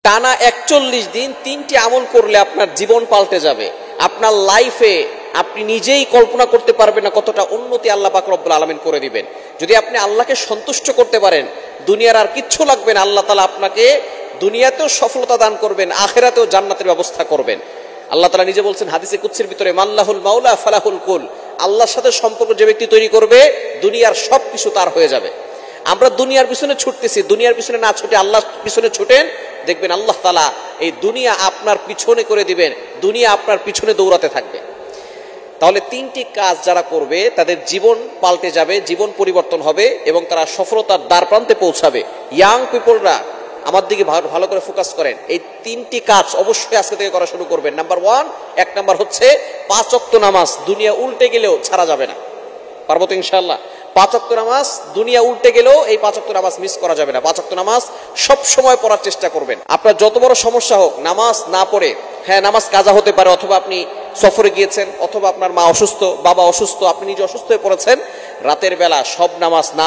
টানা 41 দিন 3টি আমল করলে আপনার জীবন পাল্টে যাবে। আপনার লাইফে আপনি নিজেই কল্পনা করতে পারবেন না কতটা উন্নতি আল্লাহ পাক রব্বুল আলামিন করে দিবেন। যদি আপনি আল্লাহকে সন্তুষ্ট করতে পারেন, দুনিয়ার আর কিচ্ছু লাগবে না। আল্লাহ তাআলা আপনাকে দুনিয়াতেও সফলতা দান করবেন, আখিরাতেও জান্নাতের ব্যবস্থা করবেন। আল্লাহ তাআলা নিজে বলছেন হাদিসে কুদসির ভিতরে, মাল্লাহুল মাওলা ফালাহুল কুল। আল্লাহর সাথে সম্পর্ক যে ব্যক্তি তৈরি করবে, দুনিয়ার সবকিছু তার হয়ে যাবে। আমরা দুনিয়ার পিছনে ছুটতেছি, দুনিয়ার পিছনে না ছুটে আল্লাহর পিছনে ছুটেন, দেখবেন আল্লাহ তাআলা এই দুনিয়া আপনার পিছনে করে দিবেন, দুনিয়া আপনার পিছনে দৌড়াতে থাকবে। তাহলে 3টি কাজ যারা করবে তাদের জীবন পাল্টে যাবে, জীবন পরিবর্তন হবে এবং তারা সফলতার দ্বার প্রান্তে পৌঁছাবে। ইয়াং পিপলরা আমার দিকে ভালো করে ফোকাস করেন। এই 3টি কাজ অবশ্যই আজকে থেকে করা শুরু করবেন। নাম্বার 1, 1 নাম্বার হচ্ছে 5 ওয়াক্ত নামাজ। দুনিয়া উল্টে গেলেও ছাড়া যাবে না, পারবো তো ইনশাআল্লাহ। 5 ওয়াক্ত নামাজ, দুনিয়া উল্টে গেলেও এই 5 ওয়াক্ত নামাজ মিস করা যাবে না। 5 ওয়াক্ত নামাজ সব সময় পড়ার চেষ্টা করবেন। আপনার যত বড় সমস্যা হোক, নামাজ না পড়ে, হ্যাঁ নামাজ কাজা হতে পারে, অথবা আপনি সফরে গিয়েছেন, অথবা আপনার মা অসুস্থ, বাবা অসুস্থ, আপনি নিজে অসুস্থ হয়ে পড়েছেন, রাতের বেলা সব নামাজ না